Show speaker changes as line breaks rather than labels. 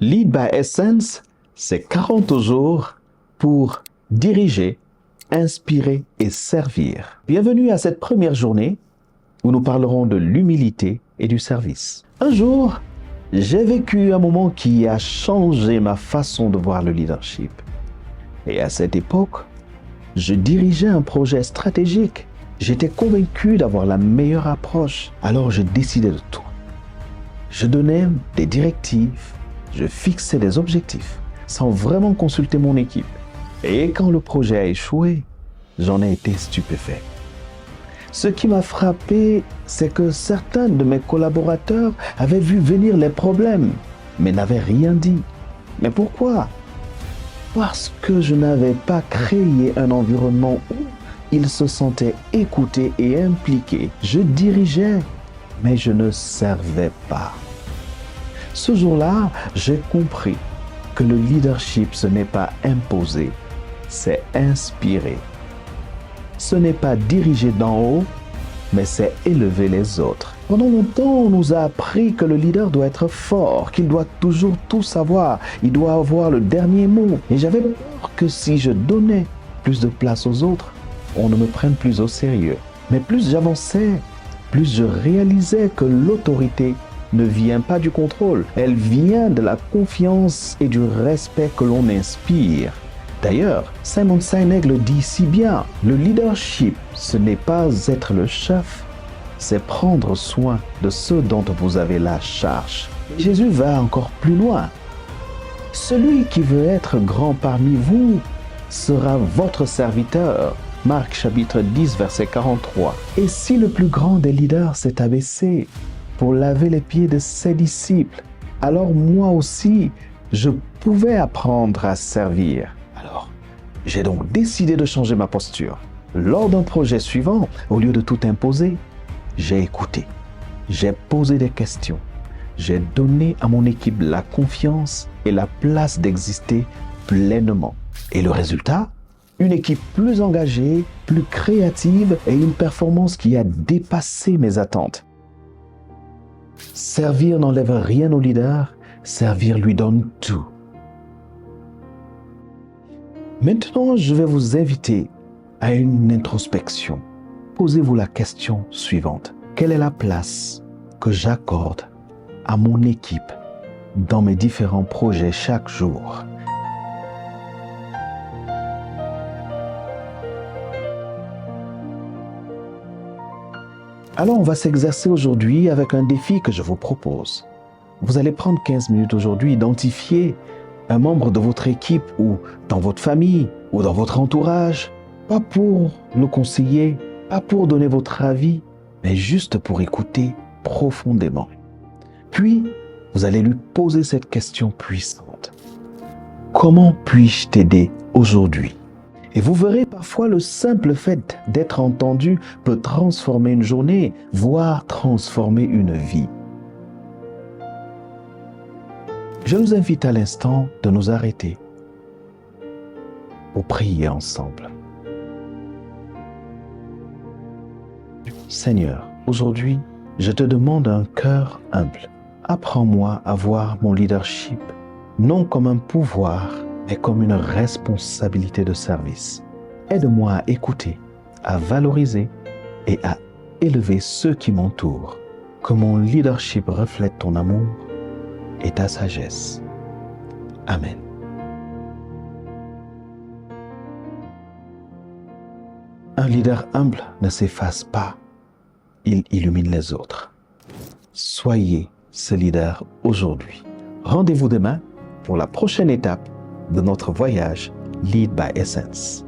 Lead by Essence, c'est 40 jours pour diriger, inspirer et servir. Bienvenue à cette première journée où nous parlerons de l'humilité et du service. Un jour, j'ai vécu un moment qui a changé ma façon de voir le leadership. Et à cette époque, je dirigeais un projet stratégique. J'étais convaincu d'avoir la meilleure approche. Alors je décidais de tout. Je donnais des directives, je fixais des objectifs sans vraiment consulter mon équipe. Et quand le projet a échoué, j'en ai été stupéfait. Ce qui m'a frappé, c'est que certains de mes collaborateurs avaient vu venir les problèmes, mais n'avaient rien dit. Mais pourquoi? Parce que je n'avais pas créé un environnement où ils se sentaient écoutés et impliqués. Je dirigeais, mais je ne servais pas. Ce jour-là, j'ai compris que le leadership, ce n'est pas imposer, c'est inspirer. Ce n'est pas diriger d'en haut, mais c'est élever les autres. Pendant longtemps, on nous a appris que le leader doit être fort, qu'il doit toujours tout savoir, il doit avoir le dernier mot. Et j'avais peur que si je donnais plus de place aux autres, on ne me prenne plus au sérieux. Mais plus j'avançais, plus je réalisais que l'autorité ne vient pas du contrôle, elle vient de la confiance et du respect que l'on inspire. D'ailleurs, Simon Sinek le dit si bien, le leadership, ce n'est pas être le chef, c'est prendre soin de ceux dont vous avez la charge. Jésus va encore plus loin. Celui qui veut être grand parmi vous sera votre serviteur. Marc chapitre 10, verset 43. Et si le plus grand des leaders s'est abaissé pour laver les pieds de ses disciples, alors moi aussi, je pouvais apprendre à servir. Alors, j'ai donc décidé de changer ma posture. Lors d'un projet suivant, au lieu de tout imposer, j'ai écouté, j'ai posé des questions, j'ai donné à mon équipe la confiance et la place d'exister pleinement. Et le résultat? Une équipe plus engagée, plus créative et une performance qui a dépassé mes attentes. Servir n'enlève rien au leader, servir lui donne tout. Maintenant, je vais vous inviter à une introspection. Posez-vous la question suivante. Quelle est la place que j'accorde à mon équipe dans mes différents projets chaque jour? Alors, on va s'exercer aujourd'hui avec un défi que je vous propose. Vous allez prendre 15 minutes aujourd'hui, identifier un membre de votre équipe ou dans votre famille ou dans votre entourage, pas pour le conseiller, pas pour donner votre avis, mais juste pour écouter profondément. Puis, vous allez lui poser cette question puissante. Comment puis-je t'aider aujourd'hui? Et vous verrez parfois le simple fait d'être entendu peut transformer une journée, voire transformer une vie. Je nous invite à l'instant de nous arrêter pour prier ensemble. Seigneur, aujourd'hui, je te demande un cœur humble. Apprends-moi à voir mon leadership, non comme un pouvoir, mais comme une responsabilité de service. Aide-moi à écouter, à valoriser et à élever ceux qui m'entourent. Que mon leadership reflète ton amour et ta sagesse. Amen. Un leader humble ne s'efface pas, il illumine les autres. Soyez ce leader aujourd'hui. Rendez-vous demain pour la prochaine étape de notre voyage Lead by Essence.